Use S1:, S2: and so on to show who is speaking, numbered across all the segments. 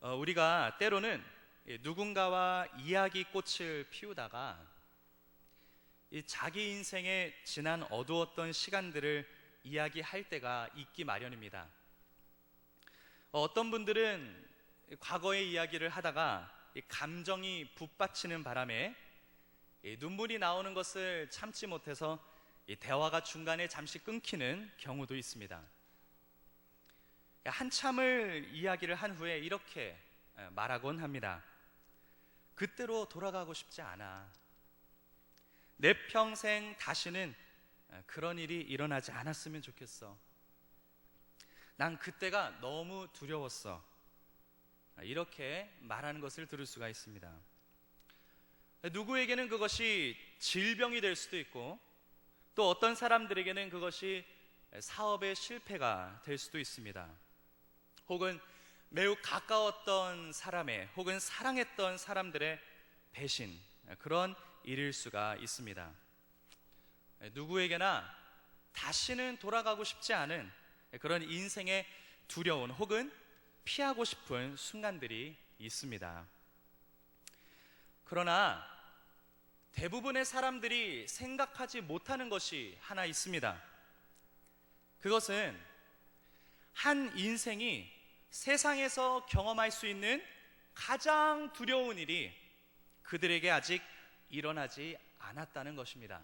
S1: 우리가 때로는 누군가와 이야기꽃을 피우다가 자기 인생의 지난 어두웠던 시간들을 이야기할 때가 있기 마련입니다. 어떤 분들은 과거의 이야기를 하다가 감정이 북받치는 바람에 눈물이 나오는 것을 참지 못해서 대화가 중간에 잠시 끊기는 경우도 있습니다. 한참을 이야기를 한 후에 이렇게 말하곤 합니다. 그때로 돌아가고 싶지 않아. 내 평생 다시는 그런 일이 일어나지 않았으면 좋겠어. 난 그때가 너무 두려웠어. 이렇게 말하는 것을 들을 수가 있습니다. 누구에게는 그것이 질병이 될 수도 있고, 또 어떤 사람들에게는 그것이 사업의 실패가 될 수도 있습니다. 혹은 매우 가까웠던 사람의, 혹은 사랑했던 사람들의 배신, 그런 일일 수가 있습니다. 누구에게나 다시는 돌아가고 싶지 않은 그런 인생의 두려운, 혹은 피하고 싶은 순간들이 있습니다. 그러나 대부분의 사람들이 생각하지 못하는 것이 하나 있습니다. 그것은 한 인생이 세상에서 경험할 수 있는 가장 두려운 일이 그들에게 아직 일어나지 않았다는 것입니다.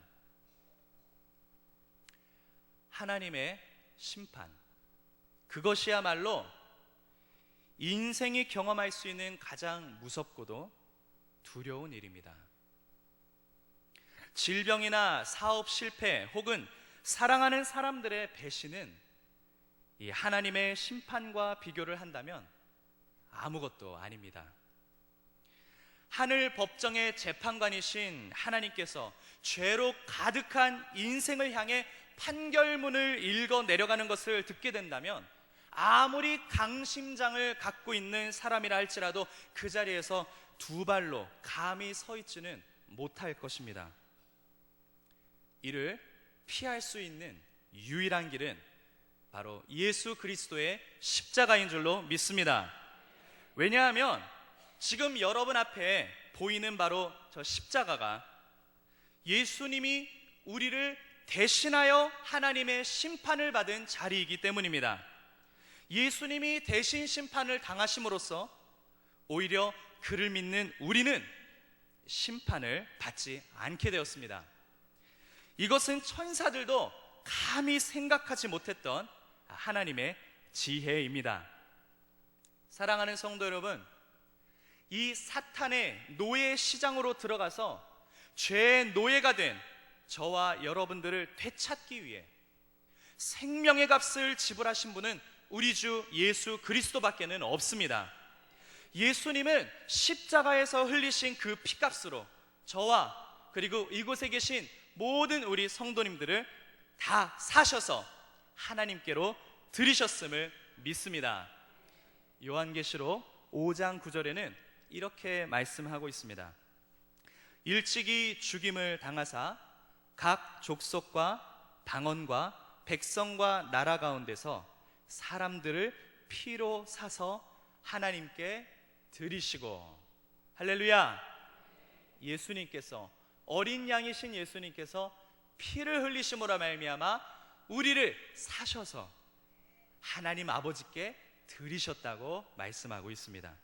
S1: 하나님의 심판, 그것이야말로 인생이 경험할 수 있는 가장 무섭고도 두려운 일입니다. 질병이나 사업 실패, 혹은 사랑하는 사람들의 배신은 이 하나님의 심판과 비교를 한다면 아무것도 아닙니다. 하늘 법정의 재판관이신 하나님께서 죄로 가득한 인생을 향해 판결문을 읽어 내려가는 것을 듣게 된다면, 아무리 강심장을 갖고 있는 사람이라 할지라도 그 자리에서 두 발로 감히 서 있지는 못할 것입니다. 이를 피할 수 있는 유일한 길은 바로 예수 그리스도의 십자가인 줄로 믿습니다. 왜냐하면 지금 여러분 앞에 보이는 바로 저 십자가가 예수님이 우리를 대신하여 하나님의 심판을 받은 자리이기 때문입니다. 예수님이 대신 심판을 당하심으로써 오히려 그를 믿는 우리는 심판을 받지 않게 되었습니다. 이것은 천사들도 감히 생각하지 못했던 하나님의 지혜입니다. 사랑하는 성도 여러분, 이 사탄의 노예 시장으로 들어가서 죄의 노예가 된 저와 여러분들을 되찾기 위해 생명의 값을 지불하신 분은 우리 주 예수 그리스도밖에는 없습니다. 예수님은 십자가에서 흘리신 그 피값으로 저와 그리고 이곳에 계신 모든 우리 성도님들을 다 사셔서 하나님께로 드리셨음을 믿습니다. 요한계시록 5장 9절에는 이렇게 말씀하고 있습니다. 일찍이 죽임을 당하사 각 족속과 방언과 백성과 나라 가운데서 사람들을 피로 사서 하나님께 드리시고, 할렐루야, 예수님께서, 어린 양이신 예수님께서 피를 흘리심으로 말미암아 우리를 사셔서 하나님 아버지께 드리셨다고 말씀하고 있습니다.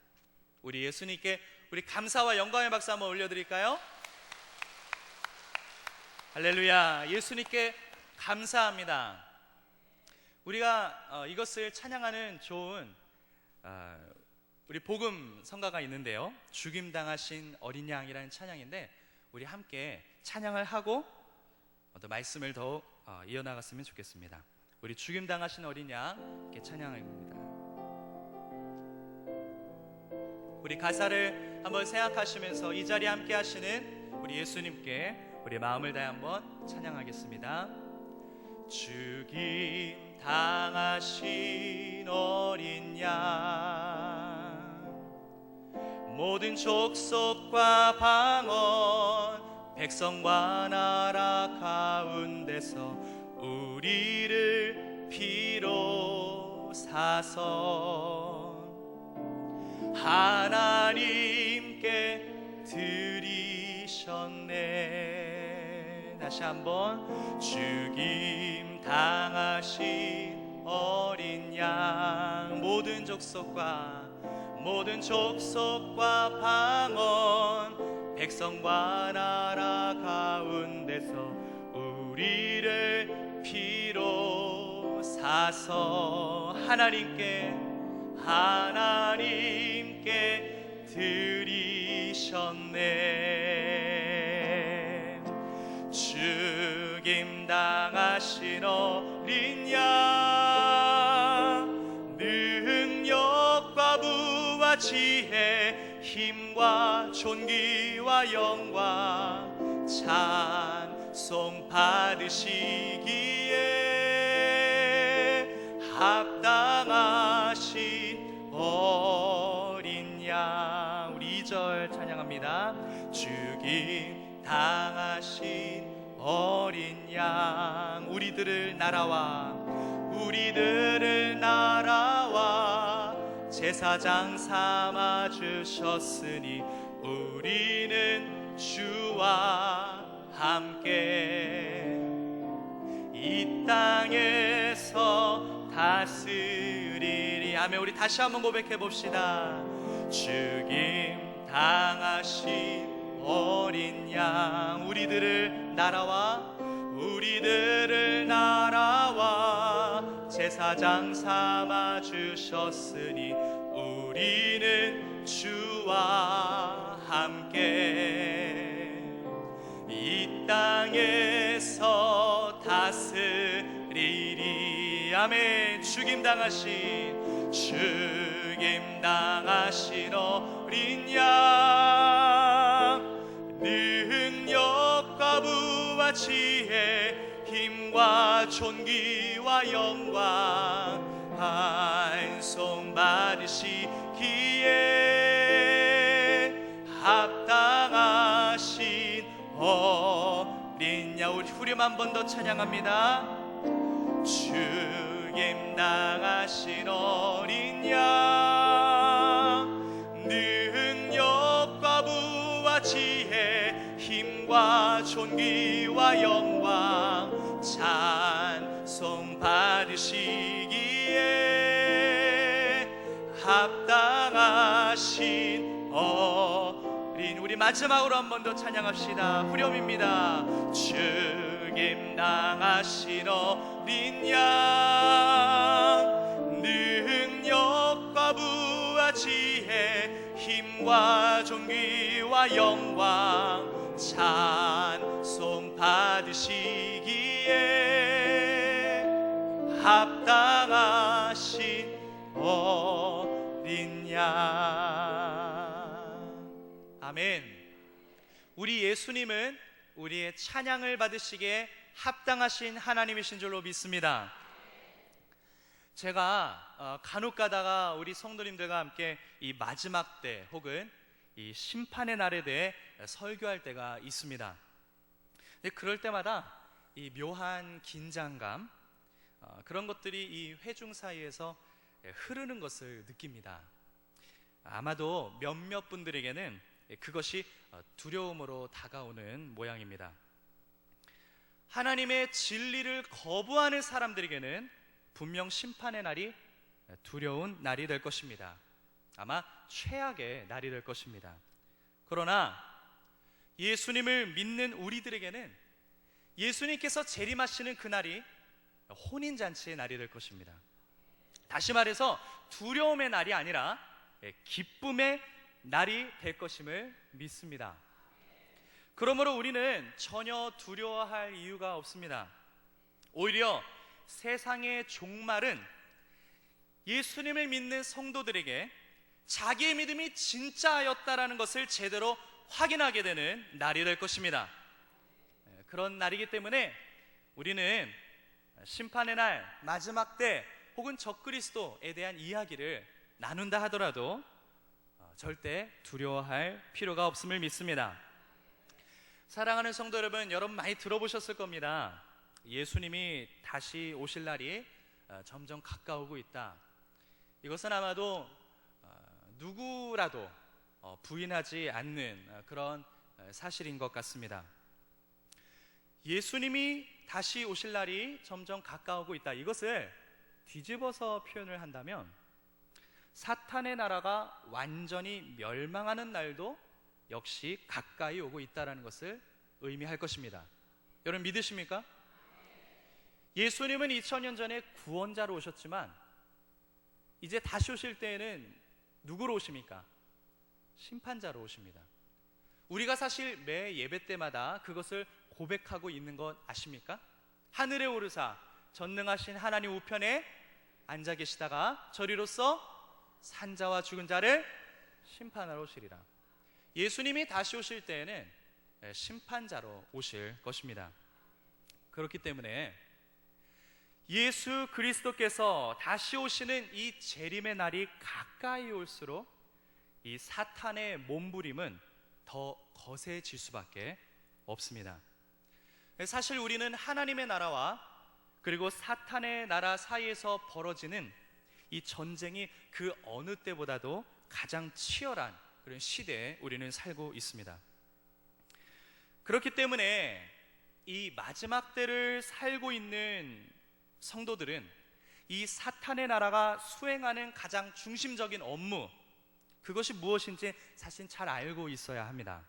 S1: 우리 예수님께 우리 감사와 영광의 박수 한번 올려드릴까요? 할렐루야, 예수님께 감사합니다. 우리가 이것을 찬양하는 좋은 우리 복음 성가가 있는데요, 죽임당하신 어린 양이라는 찬양인데, 우리 함께 찬양을 하고 또 말씀을 더욱 이어나갔으면 좋겠습니다. 우리 죽임당하신 어린 양 함께 찬양합니다. 우리 가사를 한번 생각하시면서 이 자리에 함께 하시는 우리 예수님께 우리 마음을 다해 한번 찬양하겠습니다. 죽임 당하신 어린 양, 모든 족속과 방언 백성과 나라 가운데서 우리를 피로 사서 하나님께 드리셨네. 다시 한번. 죽임 당하신 어린 양, 모든 족속과 방언, 백성과 나라 가운데서 우리를 피로 사서 하나님께 드리셨네. 죽임 당하신 어린 양, 능력과 부와 지혜, 힘과 존귀와 영광 찬송 받으시기에 합당하신 어린 양. 우리 2절 찬양합니다. 죽임 당하신 어린 양, 우리들을 나라와 제사장 삼아 주셨으니 우리는 주와 함께 이 땅에서 다스리리. 아멘. 우리 다시 한번 고백해 봅시다. 죽임 당하신 어린 양, 우리들을 나라와 제사장 삼아 주셨으니 우리는 주와 함께 이 땅에서 다스리리. 아멘. 죽임 당하신 어린 양, 능력과 부와 지혜, 힘과 존귀와 영광 찬송 받으시기에 합당하신 어린 양. 우리 후렴 한 번 더 찬양합니다. 죽임 당하신 어린 양, 능력과 부와 지혜, 힘과 존귀와 영광 찬송 받으시기에 합당하신 어린. 우리 마지막으로 한 번 더 찬양합시다. 후렴입니다. 죽임 당하신 어린 양, 능력과 부와 지혜, 힘과 존귀와 영광 찬송 받으시기에 합당하신 어린 양. 아멘. 우리 예수님은 우리의 찬양을 받으시기에 합당하신 하나님이신 줄로 믿습니다. 제가 간혹 가다가 우리 성도님들과 함께 이 마지막 때 혹은 이 심판의 날에 대해 설교할 때가 있습니다. 근데 그럴 때마다 이 묘한 긴장감, 그런 것들이 이 회중 사이에서 흐르는 것을 느낍니다. 아마도 몇몇 분들에게는 그것이 두려움으로 다가오는 모양입니다. 하나님의 진리를 거부하는 사람들에게는 분명 심판의 날이 두려운 날이 될 것입니다. 아마 최악의 날이 될 것입니다. 그러나 예수님을 믿는 우리들에게는 예수님께서 재림하시는 그날이 혼인잔치의 날이 될 것입니다. 다시 말해서 두려움의 날이 아니라 기쁨의 날이 될 것임을 믿습니다. 그러므로 우리는 전혀 두려워할 이유가 없습니다. 오히려 세상의 종말은 예수님을 믿는 성도들에게 자기의 믿음이 진짜였다라는 것을 제대로 확인하게 되는 날이 될 것입니다. 그런 날이기 때문에 우리는 심판의 날, 마지막 때 혹은 적그리스도에 대한 이야기를 나눈다 하더라도 절대 두려워할 필요가 없음을 믿습니다. 사랑하는 성도 여러분 많이 들어보셨을 겁니다. 예수님이 다시 오실 날이 점점 가까우고 있다. 이것은 아마도 누구라도 부인하지 않는 그런 사실인 것 같습니다. 예수님이 다시 오실 날이 점점 가까우고 있다. 이것을 뒤집어서 표현을 한다면 사탄의 나라가 완전히 멸망하는 날도 역시 가까이 오고 있다는 것을 의미할 것입니다. 여러분 믿으십니까? 예수님은 2000년 전에 구원자로 오셨지만 이제 다시 오실 때에는 누구로 오십니까? 심판자로 오십니다. 우리가 사실 매 예배 때마다 그것을 고백하고 있는 것 아십니까? 하늘에 오르사 전능하신 하나님 우편에 앉아 계시다가 저리로서 산자와 죽은 자를 심판하러 오시리라. 예수님이 다시 오실 때에는 심판자로 오실 것입니다. 그렇기 때문에 예수 그리스도께서 다시 오시는 이 재림의 날이 가까이 올수록 이 사탄의 몸부림은 더 거세질 수밖에 없습니다. 사실 우리는 하나님의 나라와 그리고 사탄의 나라 사이에서 벌어지는 이 전쟁이 그 어느 때보다도 가장 치열한 그런 시대에 우리는 살고 있습니다. 그렇기 때문에 이 마지막 때를 살고 있는 성도들은 이 사탄의 나라가 수행하는 가장 중심적인 업무, 그것이 무엇인지 사실 잘 알고 있어야 합니다.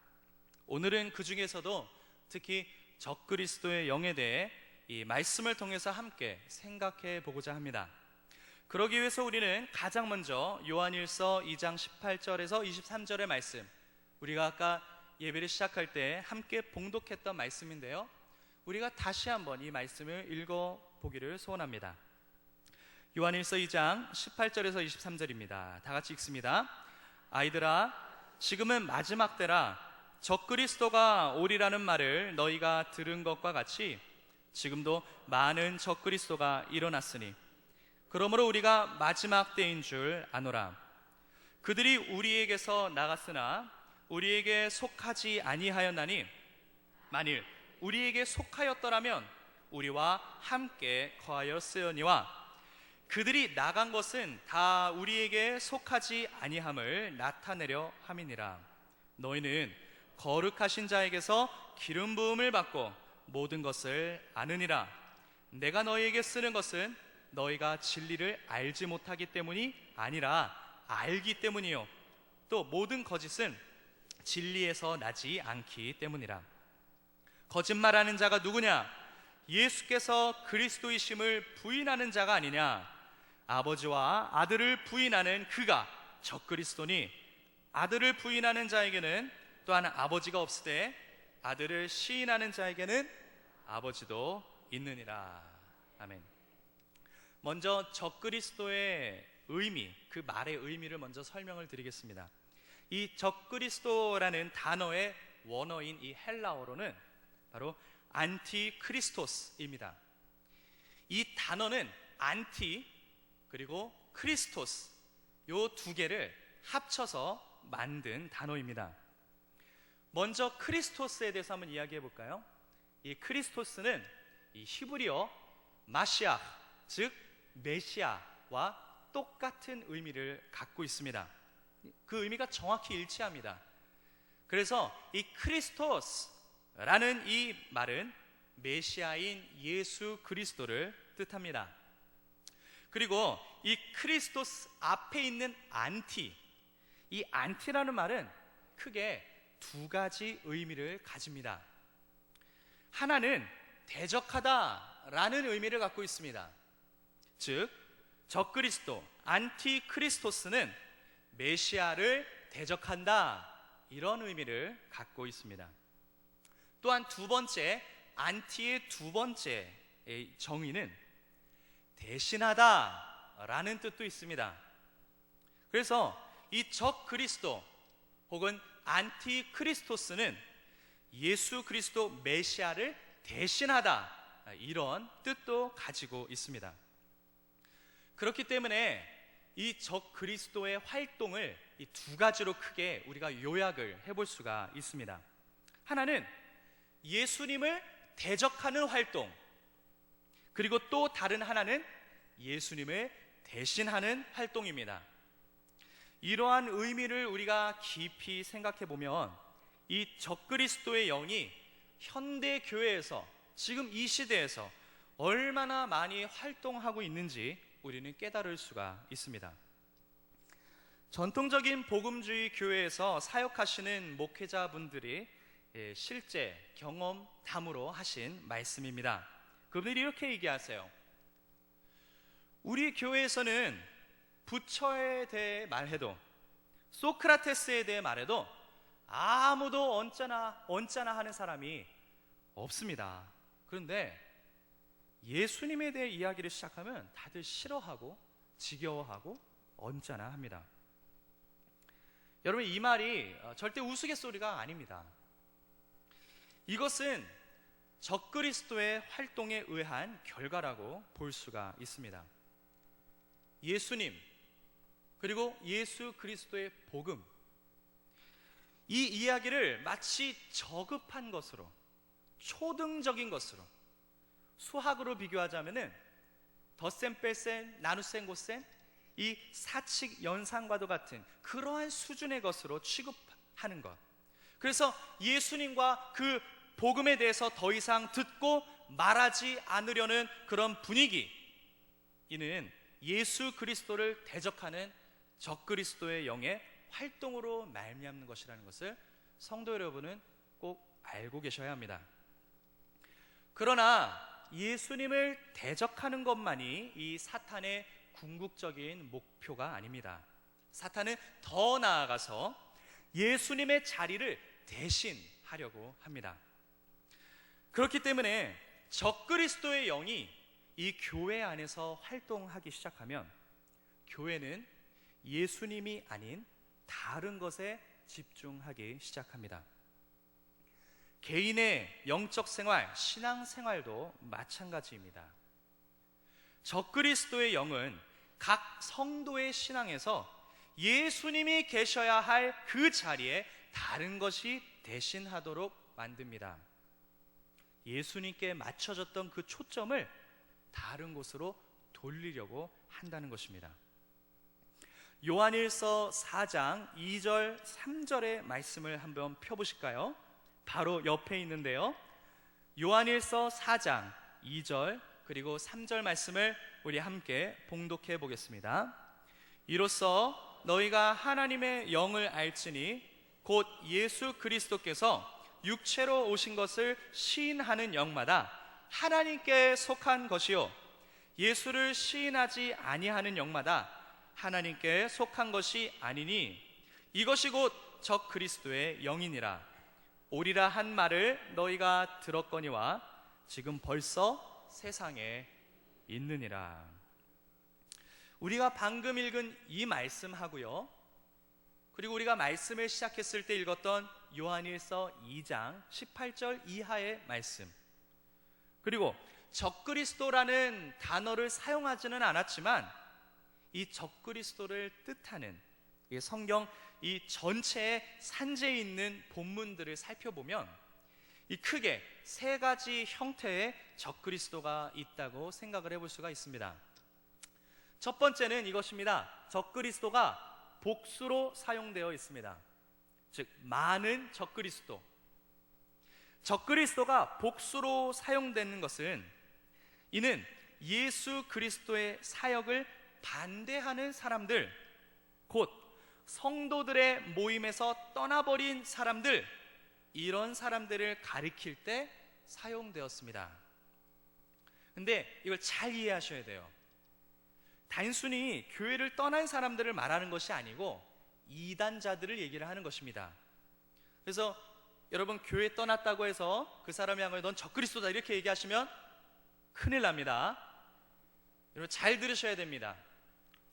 S1: 오늘은 그 중에서도 특히 적그리스도의 영에 대해 이 말씀을 통해서 함께 생각해 보고자 합니다. 그러기 위해서 우리는 가장 먼저 요한일서 2장 18절에서 23절의 말씀, 우리가 아까 예배를 시작할 때 함께 봉독했던 말씀인데요, 우리가 다시 한번 이 말씀을 읽어보기를 소원합니다. 요한일서 2장 18절에서 23절입니다. 다 같이 읽습니다. 아이들아, 지금은 마지막 때라. 적그리스도가 오리라는 말을 너희가 들은 것과 같이 지금도 많은 적그리스도가 일어났으니 그러므로 우리가 마지막 때인 줄 아노라. 그들이 우리에게서 나갔으나 우리에게 속하지 아니하였나니 만일 우리에게 속하였더라면 우리와 함께 거하였으려니와 그들이 나간 것은 다 우리에게 속하지 아니함을 나타내려 함이니라. 너희는 거룩하신 자에게서 기름 부음을 받고 모든 것을 아느니라. 내가 너희에게 쓰는 것은 너희가 진리를 알지 못하기 때문이 아니라 알기 때문이요 또 모든 거짓은 진리에서 나지 않기 때문이라. 거짓말하는 자가 누구냐? 예수께서 그리스도이심을 부인하는 자가 아니냐? 아버지와 아들을 부인하는 그가 적그리스도니 아들을 부인하는 자에게는 또한 아버지가 없으되 아들을 시인하는 자에게는 아버지도 있느니라. 아멘. 먼저 적그리스도의 의미, 그 말의 의미를 먼저 설명을 드리겠습니다. 이 적그리스도라는 단어의 원어인 이 헬라어로는 바로 안티크리스토스입니다. 이 단어는 안티 그리고 크리스토스, 요 두 개를 합쳐서 만든 단어입니다. 먼저 크리스토스에 대해서 한번 이야기해 볼까요? 이 크리스토스는 이 히브리어 마시아, 즉 메시아와 똑같은 의미를 갖고 있습니다. 그 의미가 정확히 일치합니다. 그래서 이 크리스토스라는 이 말은 메시아인 예수 그리스도를 뜻합니다. 그리고 이 크리스토스 앞에 있는 안티, 이 안티라는 말은 크게 두 가지 의미를 가집니다. 하나는 대적하다라는 의미를 갖고 있습니다. 즉 적그리스도, 안티크리스토스는 메시아를 대적한다, 이런 의미를 갖고 있습니다. 또한 두 번째, 안티의 두 번째 정의는 대신하다라는 뜻도 있습니다. 그래서 이 적그리스도 혹은 안티크리스토스는 예수 그리스도 메시아를 대신하다, 이런 뜻도 가지고 있습니다. 그렇기 때문에 이 적그리스도의 활동을 이 두 가지로 크게 우리가 요약을 해볼 수가 있습니다. 하나는 예수님을 대적하는 활동, 그리고 또 다른 하나는 예수님을 대신하는 활동입니다. 이러한 의미를 우리가 깊이 생각해 보면 이 적그리스도의 영이 현대 교회에서 지금 이 시대에서 얼마나 많이 활동하고 있는지 우리는 깨달을 수가 있습니다. 전통적인 복음주의 교회에서 사역하시는 목회자분들이 실제 경험담으로 하신 말씀입니다. 그분들이 이렇게 얘기하세요. 우리 교회에서는 부처에 대해 말해도, 소크라테스에 대해 말해도 아무도 언짢아 하는 사람이 없습니다. 그런데 예수님에 대해 이야기를 시작하면 다들 싫어하고 지겨워하고 언짢아 합니다. 여러분, 이 말이 절대 우스갯소리가 아닙니다. 이것은 적그리스도의 활동에 의한 결과라고 볼 수가 있습니다. 예수님, 그리고 예수 그리스도의 복음, 이 이야기를 마치 저급한 것으로, 초등적인 것으로, 수학으로 비교하자면은 덧셈 뺄셈 나눗셈 곱셈, 이 사칙 연산과도 같은 그러한 수준의 것으로 취급하는 것. 그래서 예수님과 그 복음에 대해서 더 이상 듣고 말하지 않으려는 그런 분위기, 이는 예수 그리스도를 대적하는 적그리스도의 영의 활동으로 말미암는 것이라는 것을 성도 여러분은 꼭 알고 계셔야 합니다. 그러나 예수님을 대적하는 것만이 이 사탄의 궁극적인 목표가 아닙니다. 사탄은 더 나아가서 예수님의 자리를 대신하려고 합니다. 그렇기 때문에 적그리스도의 영이 이 교회 안에서 활동하기 시작하면 교회는 예수님이 아닌 다른 것에 집중하기 시작합니다. 개인의 영적 생활, 신앙 생활도 마찬가지입니다. 적그리스도의 영은 각 성도의 신앙에서 예수님이 계셔야 할 그 자리에 다른 것이 대신하도록 만듭니다. 예수님께 맞춰졌던 그 초점을 다른 곳으로 돌리려고 한다는 것입니다. 요한일서 4장 2절 3절의 말씀을 한번 펴보실까요? 바로 옆에 있는데요, 요한일서 4장 2절 그리고 3절 말씀을 우리 함께 봉독해 보겠습니다. 이로써 너희가 하나님의 영을 알지니 곧 예수 그리스도께서 육체로 오신 것을 시인하는 영마다 하나님께 속한 것이요, 예수를 시인하지 아니하는 영마다 하나님께 속한 것이 아니니 이것이 곧 적그리스도의 영이니라. 오리라 한 말을 너희가 들었거니와 지금 벌써 세상에 있느니라. 우리가 방금 읽은 이 말씀하고요, 그리고 우리가 말씀을 시작했을 때 읽었던 요한일서 2장 18절 이하의 말씀, 그리고 적그리스도라는 단어를 사용하지는 않았지만 이 적그리스도를 뜻하는 이 성경 이 전체의 산재에 있는 본문들을 살펴보면 이 크게 세 가지 형태의 적그리스도가 있다고 생각을 해볼 수가 있습니다. 첫 번째는 이것입니다. 적그리스도가 복수로 사용되어 있습니다. 즉, 많은 적그리스도. 적그리스도가 복수로 사용되는 것은 이는 예수 그리스도의 사역을 반대하는 사람들, 곧 성도들의 모임에서 떠나버린 사람들, 이런 사람들을 가리킬 때 사용되었습니다. 근데 이걸 잘 이해하셔야 돼요. 단순히 교회를 떠난 사람들을 말하는 것이 아니고 이단자들을 얘기를 하는 것입니다. 그래서 여러분, 교회 떠났다고 해서 그 사람이 한 거에 넌 적그리스도다 이렇게 얘기하시면 큰일 납니다. 여러분, 잘 들으셔야 됩니다.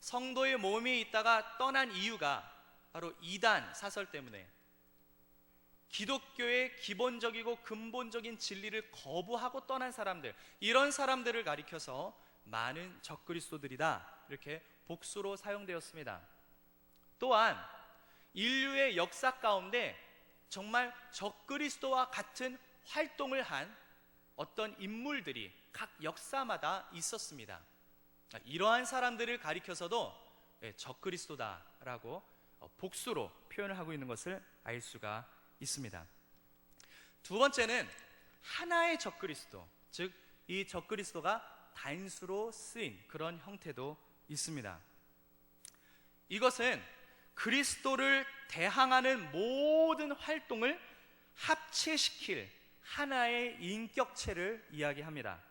S1: 성도의 몸에 있다가 떠난 이유가 바로 이단 사설 때문에, 기독교의 기본적이고 근본적인 진리를 거부하고 떠난 사람들, 이런 사람들을 가리켜서 많은 적그리스도들이다 이렇게 복수로 사용되었습니다. 또한 인류의 역사 가운데 정말 적그리스도와 같은 활동을 한 어떤 인물들이 각 역사마다 있었습니다. 이러한 사람들을 가리켜서도 적그리스도다라고 복수로 표현을 하고 있는 것을 알 수가 있습니다. 두 번째는 하나의 적그리스도, 즉 이 적그리스도가 단수로 쓰인 그런 형태도 있습니다. 이것은 그리스도를 대항하는 모든 활동을 합체시킬 하나의 인격체를 이야기합니다.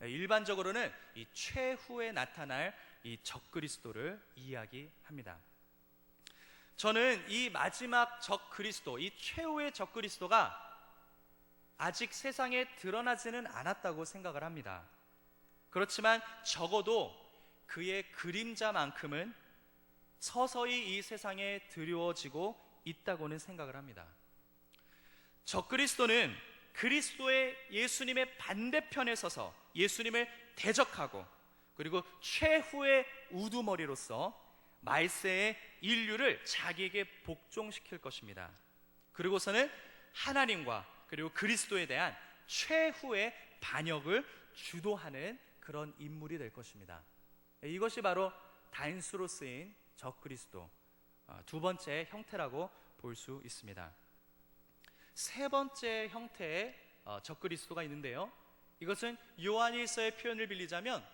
S1: 일반적으로는 이 최후에 나타날 이 적그리스도를 이야기합니다. 저는 이 마지막 적그리스도, 이 최후의 적그리스도가 아직 세상에 드러나지는 않았다고 생각을 합니다. 그렇지만 적어도 그의 그림자만큼은 서서히 이 세상에 드리워지고 있다고는 생각을 합니다. 적그리스도는 그리스도의 예수님의 반대편에 서서 예수님을 대적하고, 그리고 최후의 우두머리로서 말세의 인류를 자기에게 복종시킬 것입니다. 그리고서는 하나님과 그리고 그리스도에 대한 최후의 반역을 주도하는 그런 인물이 될 것입니다. 이것이 바로 단수로 쓰인 적그리스도, 두 번째 형태라고 볼 수 있습니다. 세 번째 형태의 적그리스도가 있는데요, 이것은 요한일서의 표현을 빌리자면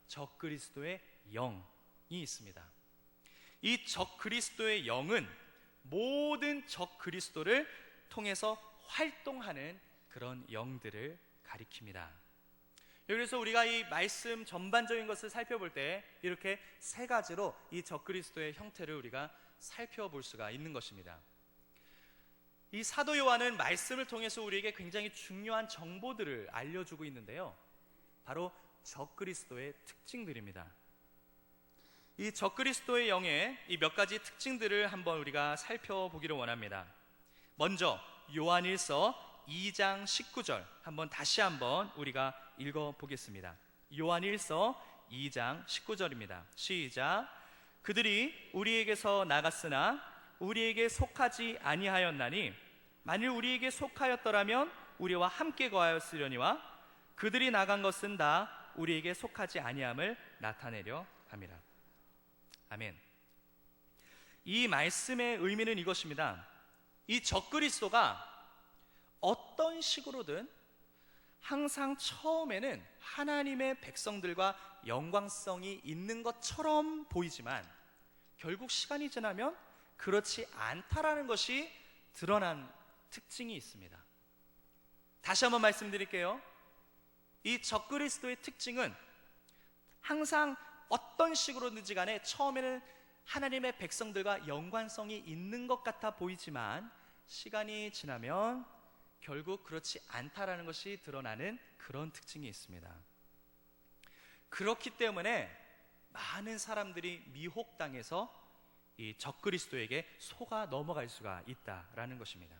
S1: 적그리스도의 영이 있습니다. 이 적그리스도의 영은 모든 적그리스도를 통해서 활동하는 그런 영들을 가리킵니다. 그래서 우리가 이 말씀 전반적인 것을 살펴볼 때 이렇게 세 가지로 이 적그리스도의 형태를 우리가 살펴볼 수가 있는 것입니다. 이 사도 요한은 말씀을 통해서 우리에게 굉장히 중요한 정보들을 알려주고 있는데요, 바로 적그리스도의 특징들입니다. 이 적그리스도의 영의 이 몇 가지 특징들을 한번 우리가 살펴보기를 원합니다. 먼저 요한일서 2장 19절 다시 한번 우리가 읽어보겠습니다. 요한일서 2장 19절입니다. 시작. 그들이 우리에게서 나갔으나 우리에게 속하지 아니하였나니 만일 우리에게 속하였더라면 우리와 함께 거하였으려니와 그들이 나간 것은 다 우리에게 속하지 아니함을 나타내려 함이라. 아멘. 이 말씀의 의미는 이것입니다. 이 적그리스도가 어떤 식으로든 항상 처음에는 하나님의 백성들과 영광성이 있는 것처럼 보이지만 결국 시간이 지나면 그렇지 않다라는 것이 드러난 특징이 있습니다. 다시 한번 말씀드릴게요. 이 적그리스도의 특징은 항상 어떤 식으로든지 간에 처음에는 하나님의 백성들과 연관성이 있는 것 같아 보이지만 시간이 지나면 결국 그렇지 않다라는 것이 드러나는 그런 특징이 있습니다. 그렇기 때문에 많은 사람들이 미혹당해서 이 적그리스도에게 속아 넘어갈 수가 있다라는 것입니다.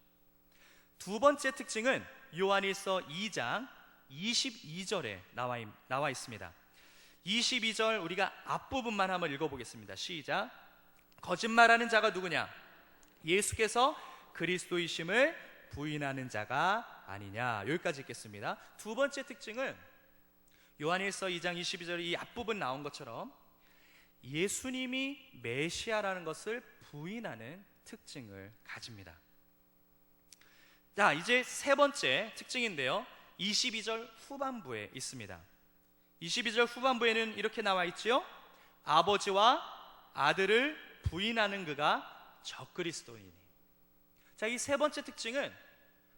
S1: 두 번째 특징은 요한일서 2장 22절에 나와 있습니다. 22절 우리가 앞부분만 한번 읽어보겠습니다. 시작. 거짓말하는 자가 누구냐? 예수께서 그리스도이심을 부인하는 자가 아니냐. 여기까지 읽겠습니다. 두 번째 특징은 요한일서 2장 22절 이 앞부분 나온 것처럼 예수님이 메시아라는 것을 부인하는 특징을 가집니다. 자, 이제 세 번째 특징인데요, 22절 후반부에 있습니다. 22절 후반부에는 이렇게 나와 있지요. 아버지와 아들을 부인하는 그가 적그리스도이니. 자, 이 세 번째 특징은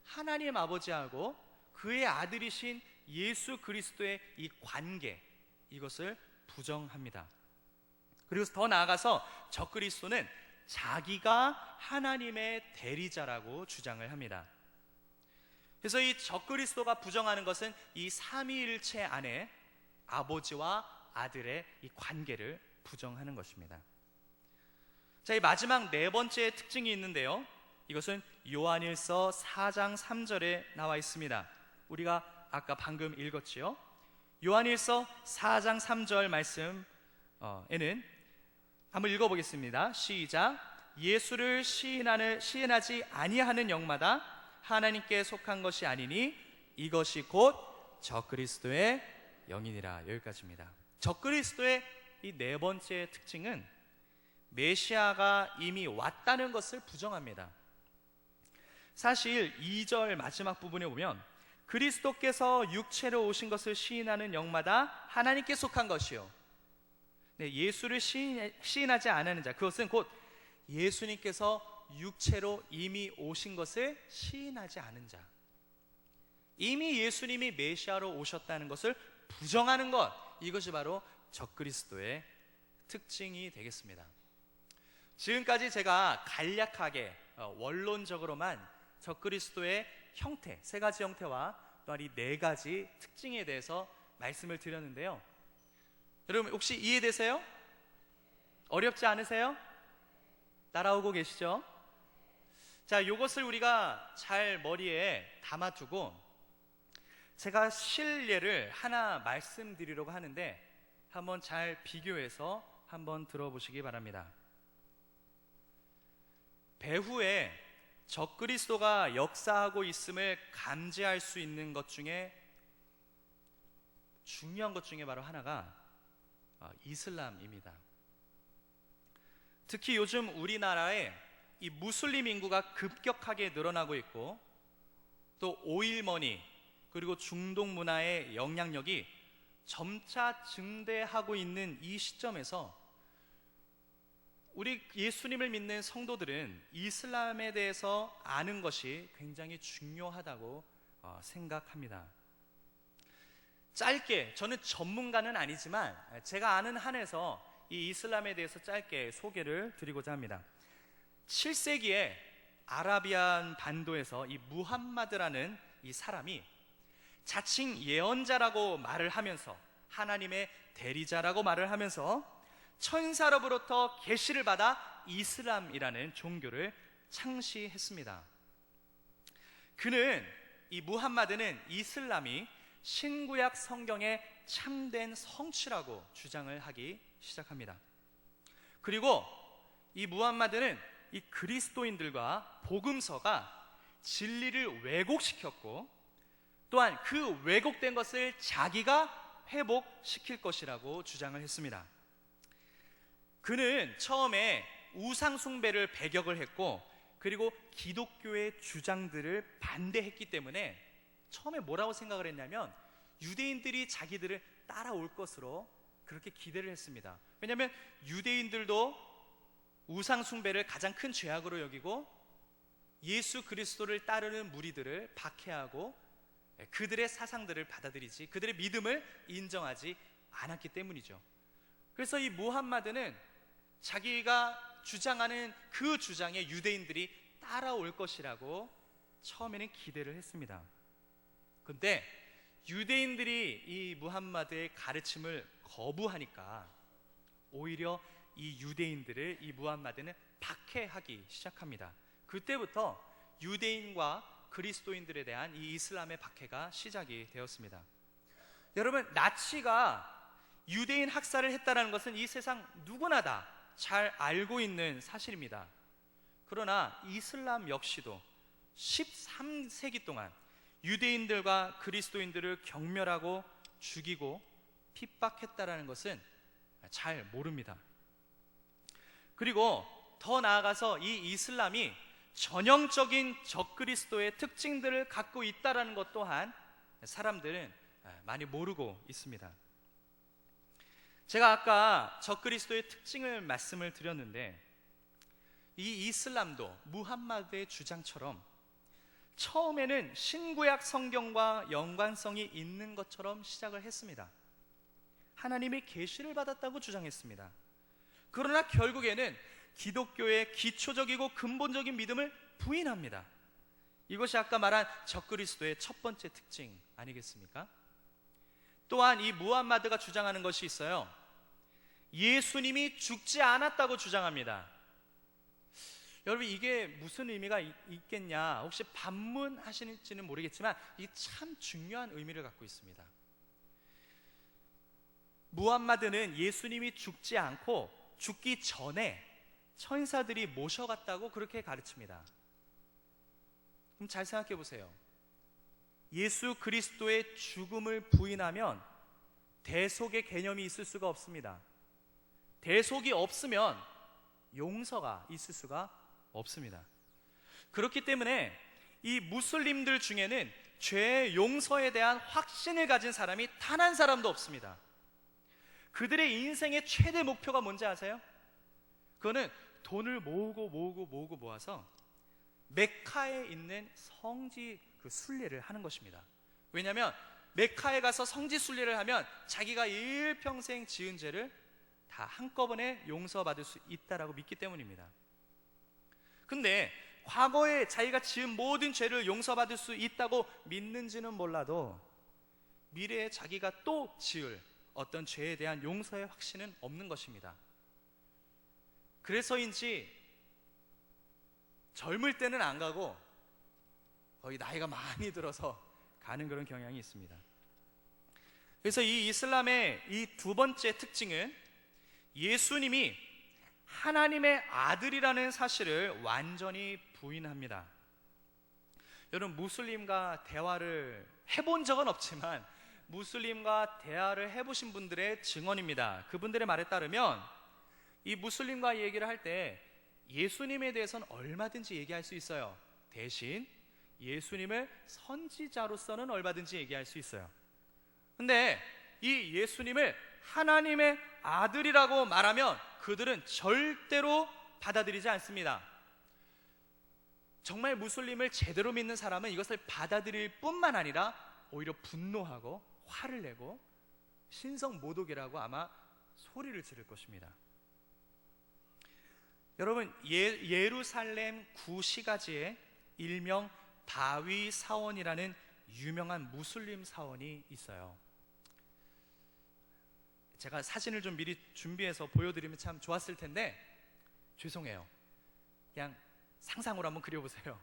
S1: 하나님 아버지하고 그의 아들이신 예수 그리스도의 이 관계, 이것을 부정합니다. 그리고 더 나아가서 적그리스도는 자기가 하나님의 대리자라고 주장을 합니다. 그래서 이 적그리스도가 부정하는 것은 이 삼위일체 안에 아버지와 아들의 이 관계를 부정하는 것입니다. 자, 이 마지막 네 번째 특징이 있는데요, 이것은 요한일서 4장 3절에 나와 있습니다. 우리가 아까 방금 읽었지요. 요한일서 4장 3절 말씀에는 한번 읽어보겠습니다. 시작. 예수를 시인하지 아니하는 영마다 하나님께 속한 것이 아니니 이것이 곧 적그리스도의 영이니라. 여기까지입니다. 적그리스도의 이 네 번째 특징은 메시아가 이미 왔다는 것을 부정합니다. 사실 2절 마지막 부분에 보면 그리스도께서 육체로 오신 것을 시인하는 영마다 하나님께 속한 것이요, 예수를 시인하지 않는 자, 그것은 곧 예수님께서 육체로 이미 오신 것을 시인하지 않은 자, 이미 예수님이 메시아로 오셨다는 것을 부정하는 것, 이것이 바로 적그리스도의 특징이 되겠습니다. 지금까지 제가 간략하게 원론적으로만 적그리스도의 형태, 세 가지 형태와 또한 이 네 가지 특징에 대해서 말씀을 드렸는데요. 여러분 혹시 이해되세요? 어렵지 않으세요? 따라오고 계시죠? 자, 이것을 우리가 잘 머리에 담아두고 제가 실례를 하나 말씀드리려고 하는데 한번 잘 비교해서 한번 들어보시기 바랍니다. 배후에 적그리스도가 역사하고 있음을 감지할 수 있는 것 중에 중요한 것 중에 바로 하나가 이슬람입니다. 특히 요즘 우리나라에 이 무슬림 인구가 급격하게 늘어나고 있고 또 오일머니 그리고 중동 문화의 영향력이 점차 증대하고 있는 이 시점에서 우리 예수님을 믿는 성도들은 이슬람에 대해서 아는 것이 굉장히 중요하다고 생각합니다. 짧게, 저는 전문가는 아니지만 제가 아는 한에서 이 이슬람에 대해서 짧게 소개를 드리고자 합니다. 7세기에 아라비안 반도에서 이 무함마드라는 이 사람이 자칭 예언자라고 말을 하면서 하나님의 대리자라고 말을 하면서 천사로부터 계시를 받아 이슬람이라는 종교를 창시했습니다. 이 무함마드는 이슬람이 신구약 성경의 참된 성취라고 주장을 하기 시작합니다. 그리고 이 무함마드는 이 그리스도인들과 복음서가 진리를 왜곡시켰고 또한 그 왜곡된 것을 자기가 회복시킬 것이라고 주장을 했습니다. 그는 처음에 우상숭배를 배격을 했고 그리고 기독교의 주장들을 반대했기 때문에 처음에 뭐라고 생각을 했냐면 유대인들이 자기들을 따라올 것으로 그렇게 기대를 했습니다. 왜냐하면 유대인들도 우상숭배를 가장 큰 죄악으로 여기고 예수 그리스도를 따르는 무리들을 박해하고 그들의 사상들을 받아들이지 그들의 믿음을 인정하지 않았기 때문이죠. 그래서 이 무함마드는 자기가 주장하는 그 주장에 유대인들이 따라올 것이라고 처음에는 기대를 했습니다. 그런데 유대인들이 이 무함마드의 가르침을 거부하니까 오히려 이 유대인들을 이 무함마드는 박해하기 시작합니다. 그때부터 유대인과 그리스도인들에 대한 이 이슬람의 박해가 시작이 되었습니다. 여러분, 나치가 유대인 학살을 했다는 것은 이 세상 누구나 다 잘 알고 있는 사실입니다. 그러나 이슬람 역시도 13세기 동안 유대인들과 그리스도인들을 경멸하고 죽이고 핍박했다는 것은 잘 모릅니다. 그리고 더 나아가서 이 이슬람이 전형적인 적그리스도의 특징들을 갖고 있다는 것 또한 사람들은 많이 모르고 있습니다. 제가 아까 적그리스도의 특징을 말씀을 드렸는데 이 이슬람도 무함마드의 주장처럼 처음에는 신구약 성경과 연관성이 있는 것처럼 시작을 했습니다. 하나님의 계시를 받았다고 주장했습니다. 그러나 결국에는 기독교의 기초적이고 근본적인 믿음을 부인합니다. 이것이 아까 말한 적그리스도의 첫 번째 특징 아니겠습니까? 또한 이 무함마드가 주장하는 것이 있어요. 예수님이 죽지 않았다고 주장합니다. 여러분, 이게 무슨 의미가 있겠냐, 혹시 반문하시는지는 모르겠지만 이 참 중요한 의미를 갖고 있습니다. 무함마드는 예수님이 죽지 않고 죽기 전에 천사들이 모셔갔다고 그렇게 가르칩니다. 그럼 잘 생각해 보세요. 예수 그리스도의 죽음을 부인하면 대속의 개념이 있을 수가 없습니다. 대속이 없으면 용서가 있을 수가 없습니다. 그렇기 때문에 이 무슬림들 중에는 죄 용서에 대한 확신을 가진 사람이 단 한 사람도 없습니다. 그들의 인생의 최대 목표가 뭔지 아세요? 그거는 돈을 모으고 모아서 메카에 있는 성지 그 순례를 하는 것입니다. 왜냐하면 메카에 가서 성지 순례를 하면 자기가 일평생 지은 죄를 다 한꺼번에 용서받을 수 있다라고 믿기 때문입니다. 근데 과거에 자기가 지은 모든 죄를 용서받을 수 있다고 믿는지는 몰라도 미래에 자기가 또 지을 어떤 죄에 대한 용서의 확신은 없는 것입니다. 그래서인지 젊을 때는 안 가고 거의 나이가 많이 들어서 가는 그런 경향이 있습니다. 그래서 이 이슬람의 이 두 번째 특징은 예수님이 하나님의 아들이라는 사실을 완전히 부인합니다. 여러분, 무슬림과 대화를 해본 적은 없지만 무슬림과 대화를 해보신 분들의 증언입니다. 그분들의 말에 따르면 이 무슬림과 얘기를 할 때 예수님에 대해서는 얼마든지 얘기할 수 있어요. 대신 예수님을 선지자로서는 얼마든지 얘기할 수 있어요. 근데 이 예수님을 하나님의 아들이라고 말하면 그들은 절대로 받아들이지 않습니다. 정말 무슬림을 제대로 믿는 사람은 이것을 받아들일 뿐만 아니라 오히려 분노하고 화를 내고 신성 모독이라고 아마 소리를 지를 것입니다. 여러분, 예루살렘 구시가지에 일명 다위 사원이라는 유명한 무슬림 사원이 있어요. 제가 사진을 좀 미리 준비해서 보여드리면 참 좋았을 텐데 죄송해요. 그냥 상상으로 한번 그려보세요.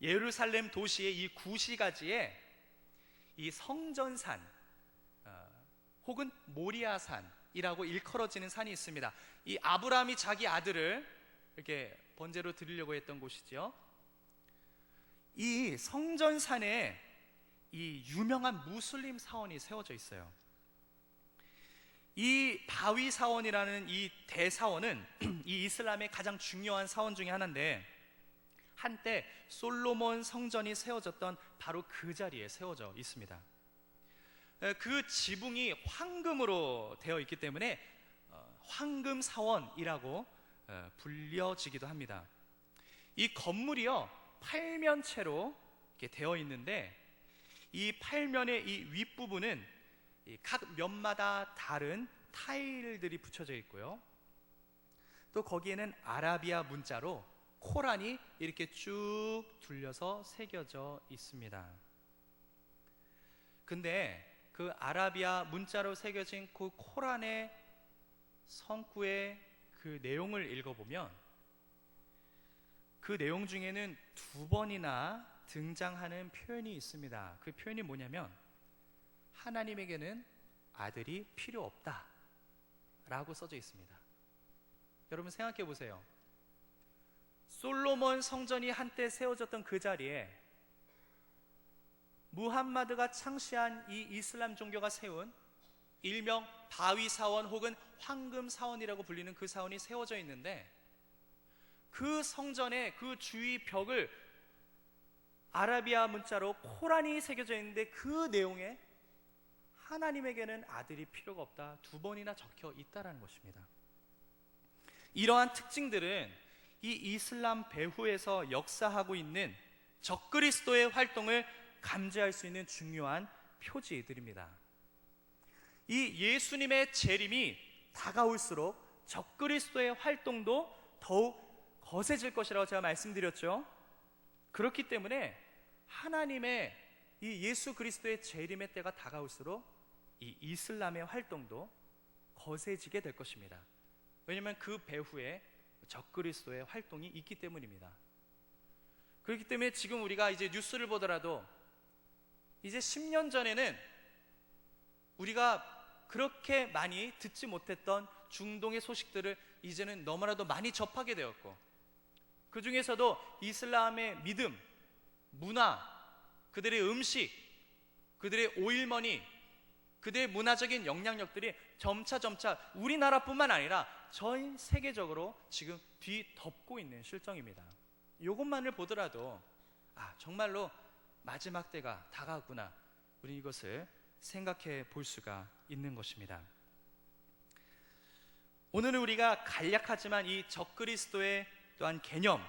S1: 예루살렘 도시의 이 구시가지에 이 성전산 혹은 모리아산이라고 일컬어지는 산이 있습니다. 이 아브라함이 자기 아들을 이렇게 번제로 드리려고 했던 곳이죠. 이 성전산에 이 유명한 무슬림 사원이 세워져 있어요. 이 바위 사원이라는 이 대사원은 이 이슬람의 가장 중요한 사원 중에 하나인데 한때 솔로몬 성전이 세워졌던 바로 그 자리에 세워져 있습니다. 그 지붕이 황금으로 되어 있기 때문에 황금 사원이라고 불려지기도 합니다. 이 건물이요 8면체로 이렇게 되어 있는데 이 8면의 이 윗부분은 각 면마다 다른 타일들이 붙여져 있고요. 또 거기에는 아라비아 문자로 코란이 이렇게 쭉 둘려서 새겨져 있습니다. 근데 그 아라비아 문자로 새겨진 그 코란의 성구의 그 내용을 읽어보면 그 내용 중에는 2번이나 등장하는 표현이 있습니다. 그 표현이 뭐냐면 하나님에게는 아들이 필요 없다 라고 써져 있습니다. 여러분 생각해 보세요. 솔로몬 성전이 한때 세워졌던 그 자리에 무함마드가 창시한 이 이슬람 종교가 세운 일명 바위 사원 혹은 황금 사원이라고 불리는 그 사원이 세워져 있는데 그 성전의 그 주위 벽을 아라비아 문자로 코란이 새겨져 있는데 그 내용에 하나님에게는 아들이 필요가 없다 2번이나 적혀 있다는 것입니다. 이러한 특징들은 이 이슬람 배후에서 역사하고 있는 적그리스도의 활동을 감지할 수 있는 중요한 표지들입니다. 이 예수님의 재림이 다가올수록 적그리스도의 활동도 더욱 거세질 것이라고 제가 말씀드렸죠. 그렇기 때문에 하나님의 이 예수 그리스도의 재림의 때가 다가올수록 이 이슬람의 활동도 거세지게 될 것입니다. 왜냐하면 그 배후에 적그리스도의 활동이 있기 때문입니다. 그렇기 때문에 지금 우리가 이제 뉴스를 보더라도 이제 10년 전에는 우리가 그렇게 많이 듣지 못했던 중동의 소식들을 이제는 너무나도 많이 접하게 되었고 그 중에서도 이슬람의 믿음, 문화, 그들의 음식, 그들의 오일머니, 그들의 문화적인 영향력들이 점차 우리나라뿐만 아니라 전 세계적으로 지금 뒤덮고 있는 실정입니다. 이것만을 보더라도 정말로 마지막 때가 다가왔구나, 우리 이것을 생각해 볼 수가 있는 것입니다. 오늘은 우리가 간략하지만 이 적그리스도의 또한 개념,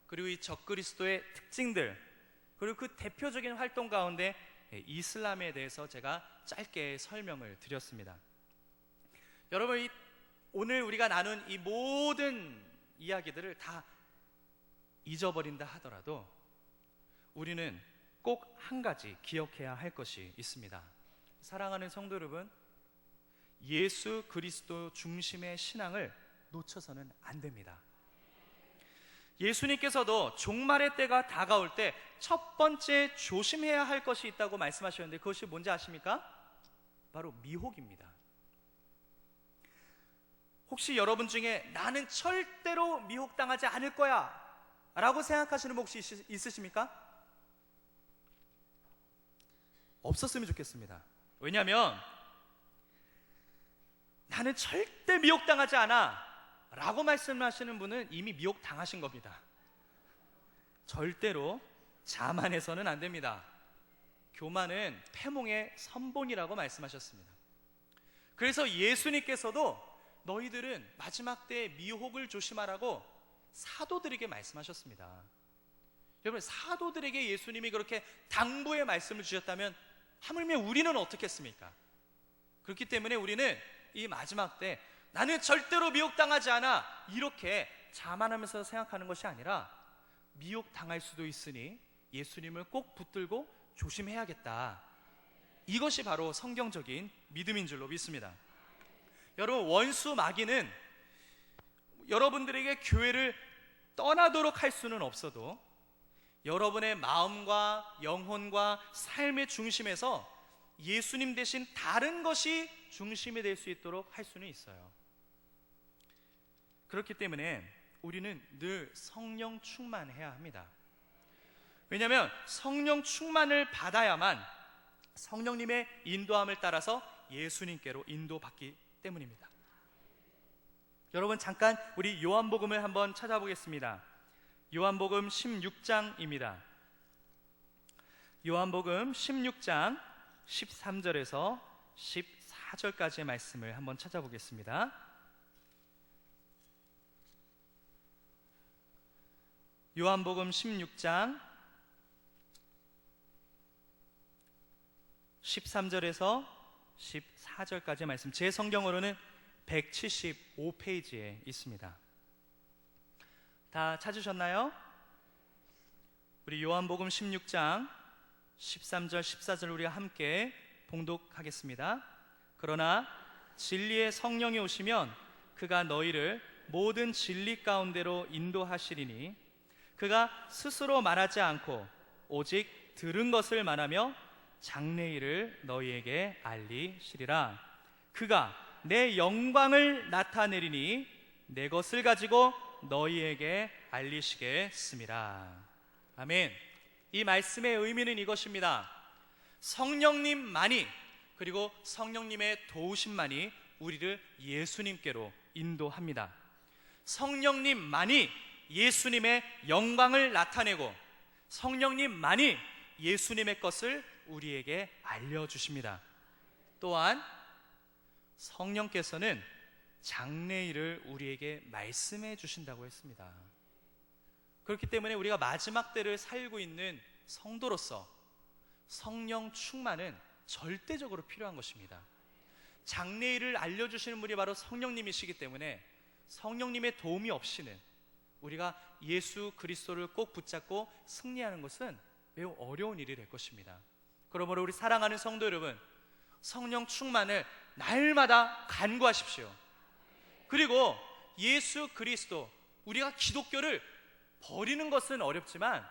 S1: 그리고 이 적그리스도의 특징들, 그리고 그 대표적인 활동 가운데 이슬람에 대해서 제가 짧게 설명을 드렸습니다. 여러분, 오늘 우리가 나눈 이 모든 이야기들을 다 잊어버린다 하더라도 우리는 꼭 한 가지 기억해야 할 것이 있습니다. 사랑하는 성도 여러분, 예수 그리스도 중심의 신앙을 놓쳐서는 안 됩니다. 예수님께서도 종말의 때가 다가올 때 첫 번째 조심해야 할 것이 있다고 말씀하셨는데, 그것이 뭔지 아십니까? 바로 미혹입니다. 혹시 여러분 중에 나는 절대로 미혹당하지 않을 거야 라고 생각하시는 분 혹시 있으십니까? 없었으면 좋겠습니다. 왜냐하면 나는 절대 미혹당하지 않아 라고 말씀하시는 분은 이미 미혹당하신 겁니다. 절대로 자만해서는 안 됩니다. 교만은 패몽의 선본이라고 말씀하셨습니다. 그래서 예수님께서도 너희들은 마지막 때에 미혹을 조심하라고 사도들에게 말씀하셨습니다. 여러분, 사도들에게 예수님이 그렇게 당부의 말씀을 주셨다면 하물며 우리는 어떻겠습니까? 그렇기 때문에 우리는 이 마지막 때 나는 절대로 미혹당하지 않아 이렇게 자만하면서 생각하는 것이 아니라 미혹당할 수도 있으니 예수님을 꼭 붙들고 조심해야겠다, 이것이 바로 성경적인 믿음인 줄로 믿습니다. 여러분, 원수 마귀는 여러분들에게 교회를 떠나도록 할 수는 없어도 여러분의 마음과 영혼과 삶의 중심에서 예수님 대신 다른 것이 중심이 될 수 있도록 할 수는 있어요. 그렇기 때문에 우리는 늘 성령 충만해야 합니다. 왜냐하면 성령 충만을 받아야만 성령님의 인도함을 따라서 예수님께로 인도받기 때문입니다. 여러분, 잠깐 우리 요한복음을 한번 찾아보겠습니다. 요한복음 16장입니다. 요한복음 16장 13절에서 14절까지의 말씀을 한번 찾아보겠습니다. 요한복음 16장 13절에서 14절까지의 말씀, 제 성경으로는 175페이지에 있습니다. 다 찾으셨나요? 우리 요한복음 16장 13절 14절 우리가 함께 봉독하겠습니다. 그러나 진리의 성령이 오시면 그가 너희를 모든 진리 가운데로 인도하시리니 그가 스스로 말하지 않고 오직 들은 것을 말하며 장래일을 너희에게 알리시리라. 그가 내 영광을 나타내리니 내 것을 가지고 너희에게 알리시겠습니다. 아멘. 이 말씀의 의미는 이것입니다. 성령님만이, 그리고 성령님의 도우심만이 우리를 예수님께로 인도합니다. 성령님만이 예수님의 영광을 나타내고 성령님만이 예수님의 것을 우리에게 알려주십니다. 또한 성령께서는 장래일을 우리에게 말씀해 주신다고 했습니다. 그렇기 때문에 우리가 마지막 때를 살고 있는 성도로서 성령 충만은 절대적으로 필요한 것입니다. 장래일을 알려주시는 분이 바로 성령님이시기 때문에 성령님의 도움이 없이는 우리가 예수 그리스도를 꼭 붙잡고 승리하는 것은 매우 어려운 일이 될 것입니다. 그러므로 우리 사랑하는 성도 여러분, 성령 충만을 날마다 간구하십시오. 그리고 예수 그리스도, 우리가 기독교를 버리는 것은 어렵지만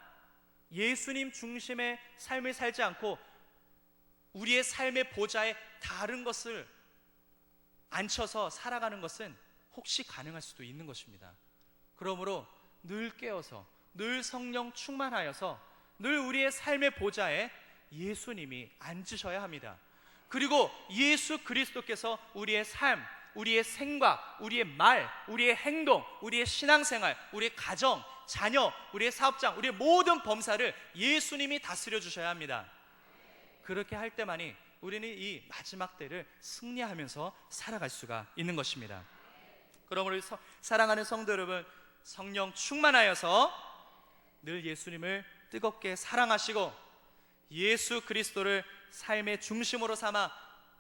S1: 예수님 중심의 삶을 살지 않고 우리의 삶의 보좌에 다른 것을 앉혀서 살아가는 것은 혹시 가능할 수도 있는 것입니다. 그러므로 늘 깨어서 늘 성령 충만하여서 늘 우리의 삶의 보좌에 예수님이 앉으셔야 합니다. 그리고 예수 그리스도께서 우리의 삶, 우리의 생각, 우리의 말, 우리의 행동, 우리의 신앙생활, 우리의 가정, 자녀, 우리의 사업장, 우리의 모든 범사를 예수님이 다스려 주셔야 합니다. 그렇게 할 때만이 우리는 이 마지막 때를 승리하면서 살아갈 수가 있는 것입니다. 그럼 우리 사랑하는 성도 여러분, 성령 충만하여서 늘 예수님을 뜨겁게 사랑하시고 예수 그리스도를 삶의 중심으로 삼아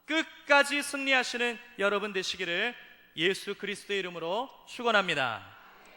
S1: 끝까지 승리하시는 여러분 되시기를 예수 그리스도의 이름으로 축원합니다.